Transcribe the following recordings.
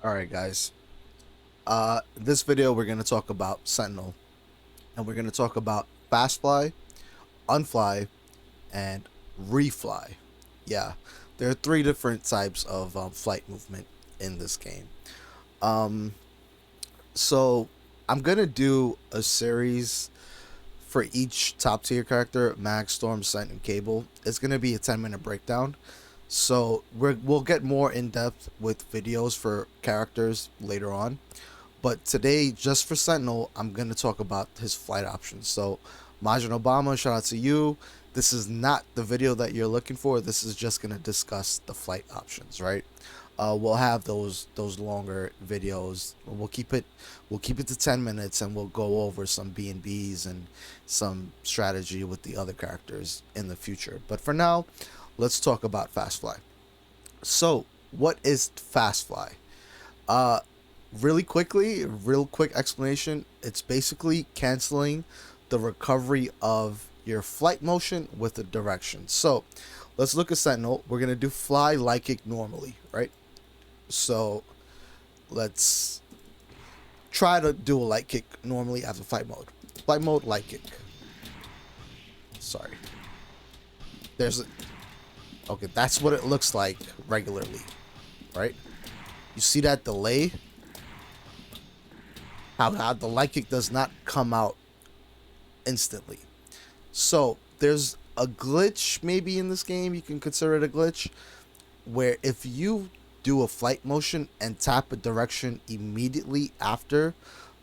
Alright guys, this video we're going to talk about Sentinel, and we're going to talk about Fast Fly, Unfly, and Refly. Yeah, there are three different types of flight movement in this game. Um, so I'm going to do a series for each top tier character: Mag, Storm, Scent, and Cable. It's going to be a 10-minute breakdown. So we'll get more in depth with videos for characters later on. But today, just for Sentinel, I'm going to talk about his flight options. So, Majin Obama, shout out to you. This is not the video that you're looking for. This is just going to discuss the flight options, right? We'll have those longer videos. We'll keep it to 10 minutes, and we'll go over some B&Bs and some strategy with the other characters in the future. But for now, let's talk about Fast Fly. So, what is Fast Fly? Uh, real quick explanation. It's basically canceling the recovery of your flight motion with the direction. So let's look at Sentinel. We're gonna do fly light kick normally, right? So let's try to do a light kick normally after flight mode. Flight mode, light kick. Sorry. There's a, okay, that's what it looks like regularly, right? You see that delay? How the light kick does not come out instantly. So there's a glitch maybe in this game. You can consider it a glitch where if you do a flight motion and tap a direction immediately after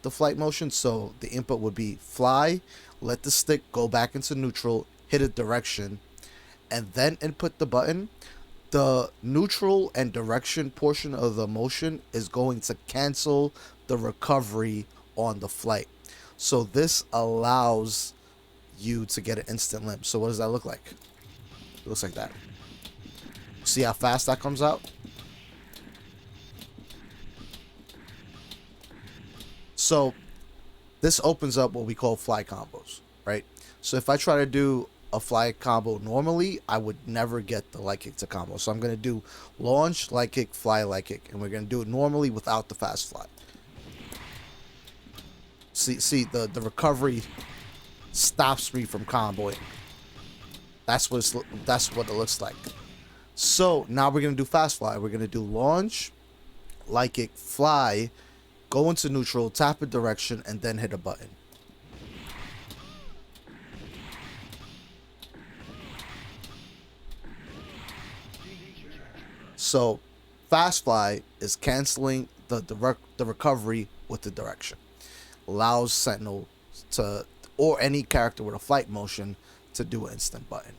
the flight motion, so the input would be fly, let the stick go back into neutral, hit a direction, and then input the button, the neutral and direction portion of the motion is going to cancel the recovery on the flight. So this allows you to get an instant limp. So what does that look like? It looks like that. See how fast that comes out? So this opens up what we call fly combos, right? So if I try to do a fly combo normally, I would never get the light kick to combo. So I'm going to do launch, light kick, fly, light kick. And we're going to do it normally without the fast fly. See the recovery stops me from comboing. That's what it looks like. So now we're gonna do fast fly. We're gonna do launch, light kick, fly, go into neutral, tap a direction, and then hit a button. So fast fly is canceling the recovery with the direction. Allows Sentinel to, or any character with a flight motion, to do an instant button.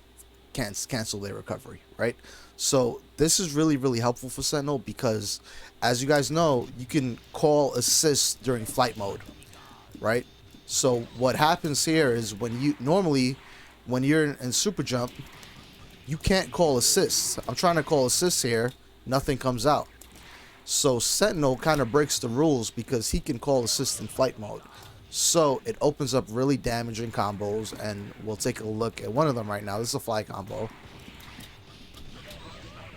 Cancel their recovery, right? So this is really helpful for Sentinel because, as you guys know, you can call assists during flight mode, right? So what happens here is when you're in super jump, you can't call assists. I'm trying to call assists here, nothing comes out. So Sentinel kind of breaks the rules because he can call assist in flight mode. So it opens up really damaging combos, and we'll take a look at one of them right now. This is a fly combo.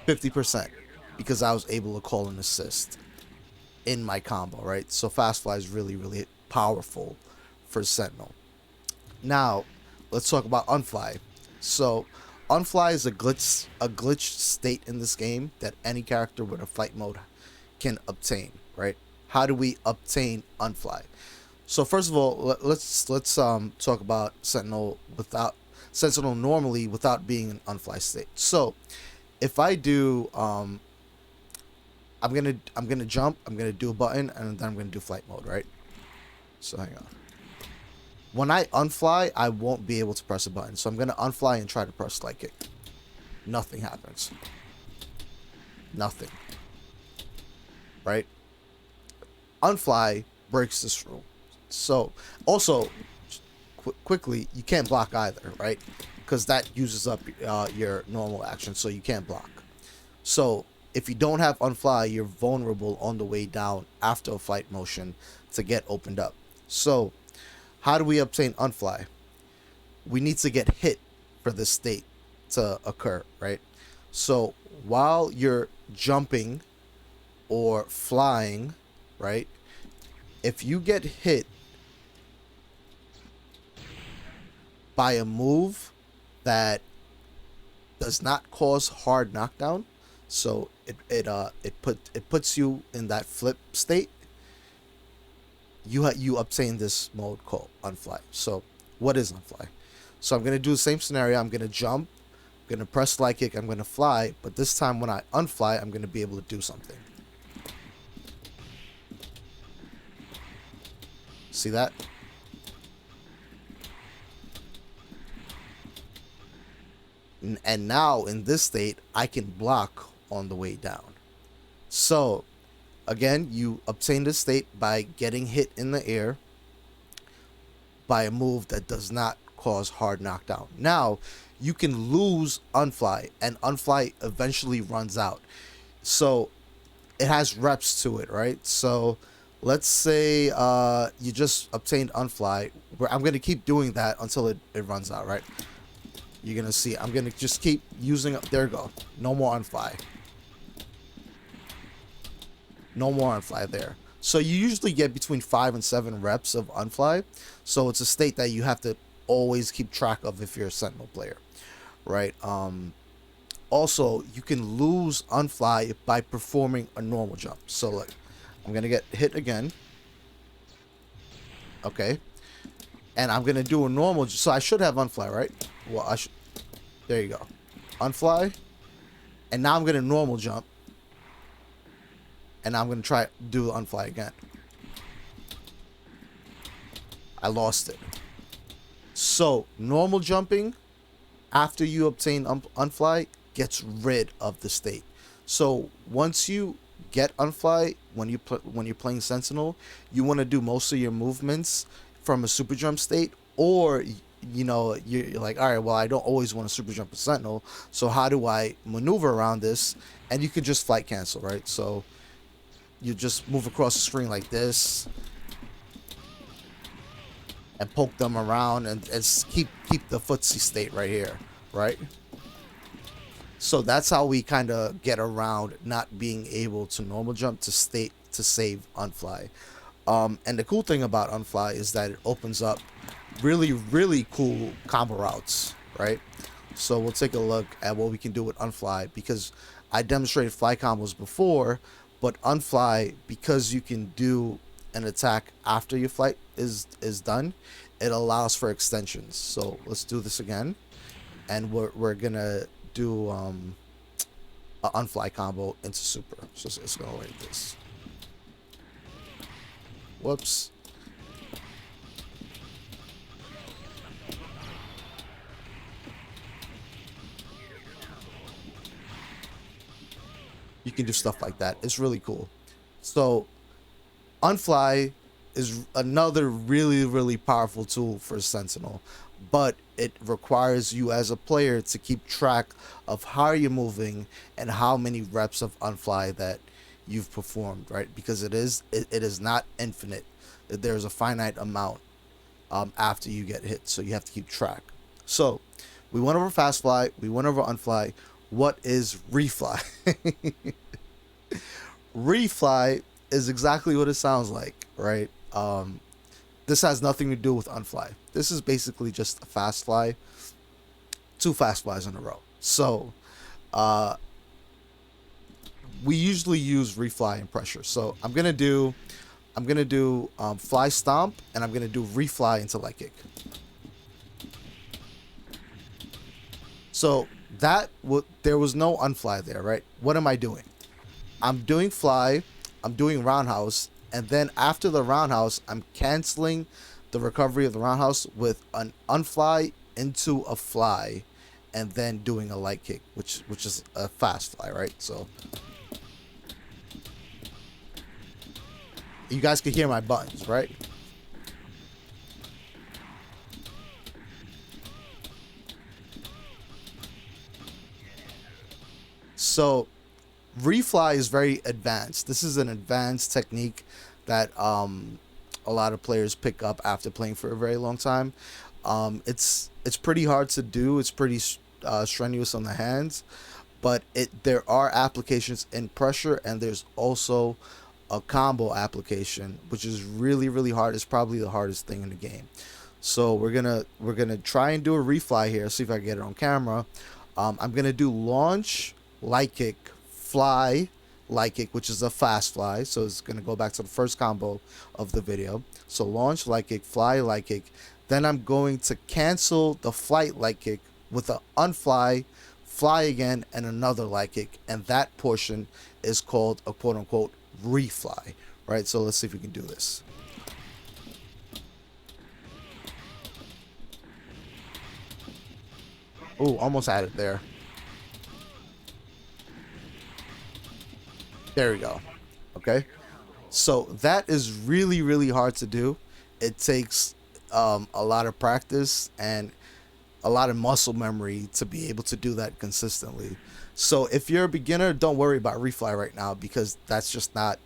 50% because I was able to call an assist in my combo, right? So fast fly is really powerful for Sentinel. Now, let's talk about Unfly. So Unfly is a glitch state in this game that any character with a flight mode can obtain, right? How do we obtain Unfly? So first of all, let's talk about Sentinel normally without being an Unfly state. So if I do I'm gonna jump, I'm gonna do a button, and then I'm gonna do flight mode, right? So hang on. When I unfly, I won't be able to press a button. So I'm gonna unfly and try to press light kick. Nothing happens. Nothing. Right? Unfly breaks this rule. So also quickly, you can't block either, right? Because that uses up your normal action, so you can't block. So if you don't have Unfly, you're vulnerable on the way down after a flight motion to get opened up. So how do we obtain Unfly? We need to get hit for this state to occur, right? So while you're jumping, or flying, right? If you get hit by a move that does not cause hard knockdown, so it puts you in that flip state. You obtain this mode called Unfly. So what is Unfly? So I'm gonna do the same scenario. I'm gonna jump, I'm gonna press slide kick, I'm gonna fly, but this time when I unfly, I'm gonna be able to do something. See that? And now in this state, I can block on the way down. So again, you obtain this state by getting hit in the air by a move that does not cause hard knockdown. Now, you can lose Unfly, and Unfly eventually runs out. So it has reps to it, right? So let's say you just obtained Unfly. I'm going to keep doing that until it runs out, right? You're going to see. I'm going to just keep using. There you go. No more Unfly. No more Unfly there. So you usually get between 5 and 7 reps of Unfly. So it's a state that you have to always keep track of if you're a Sentinel player, right? Also, you can lose Unfly by performing a normal jump. So look, I'm going to get hit again. Okay. And I'm going to do a normal. So I should have Unfly, right? Well, I should. There you go. Unfly. And now I'm going to normal jump. And I'm going to try do Unfly again. I lost it. So, normal jumping after you obtain Unfly gets rid of the state. So, once you get Unfly, when you're playing Sentinel, you want to do most of your movements from a super jump state, or you know, you're like, all right, well, I don't always want to super jump a Sentinel, so how do I maneuver around this? And you could just flight cancel, right? So you just move across the screen like this and poke them around and keep the footsie state right here, right? So that's how we kind of get around not being able to normal jump to save Unfly. And the cool thing about Unfly is that it opens up really cool combo routes, right? So we'll take a look at what we can do with Unfly, because I demonstrated fly combos before, but Unfly, because you can do an attack after your flight is done, it allows for extensions. So let's do this again, and we're gonna do an Unfly combo into super. So it's gonna like this. Whoops. You can do stuff like that. It's really cool. So Unfly is another really powerful tool for Sentinel, but it requires you as a player to keep track of how you're moving and how many reps of Unfly that you've performed, right? Because it is not infinite. There's a finite amount after you get hit, so you have to keep track. So we went over fast fly, we went over Unfly. What is refly? Refly is exactly what it sounds like, right? This has nothing to do with Unfly. This is basically just a fast fly, 2 fast flies in a row. So we usually use refly and pressure. So I'm gonna do fly stomp, and I'm gonna do refly into leg kick. So there was no Unfly there, right? What am I doing? I'm doing fly, I'm doing roundhouse, and then after the roundhouse, I'm canceling the recovery of the roundhouse with an Unfly into a fly, and then doing a light kick, which is a fast fly, right? So you guys can hear my buttons, right? So refly is very advanced. This is an advanced technique that a lot of players pick up after playing for a very long time. It's pretty hard to do. It's pretty strenuous on the hands, but there are applications in pressure, and there's also a combo application, which is really hard. It's probably the hardest thing in the game. So we're gonna try and do a refly here. See if I can get it on camera. I'm gonna do launch, light kick, fly, light kick, which is a fast fly. So it's gonna go back to the first combo of the video. So launch, light kick, fly, light kick. Then I'm going to cancel the flight light kick with an unfly, fly again, and another light kick. And that portion is called a quote unquote refly. Right? So let's see if we can do this. Oh, almost had it there. There we go. Okay. So that is really hard to do. It takes a lot of practice and a lot of muscle memory to be able to do that consistently. So if you're a beginner, don't worry about refly right now, because that's just not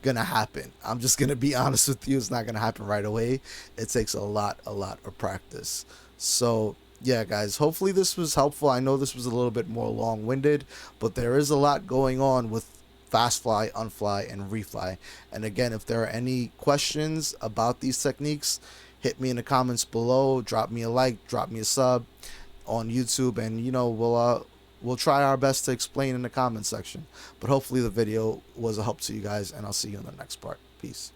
gonna happen. I'm just gonna be honest with you, it's not gonna happen right away. It takes a lot of practice. So yeah, guys, hopefully this was helpful. I know this was a little bit more long-winded, but there is a lot going on with fast fly, unfly, and refly. And again, if there are any questions about these techniques, hit me in the comments below, drop me a like, drop me a sub on YouTube, and we'll try our best to explain in the comment section. But hopefully the video was a help to you guys, and I'll see you in the next part. Peace.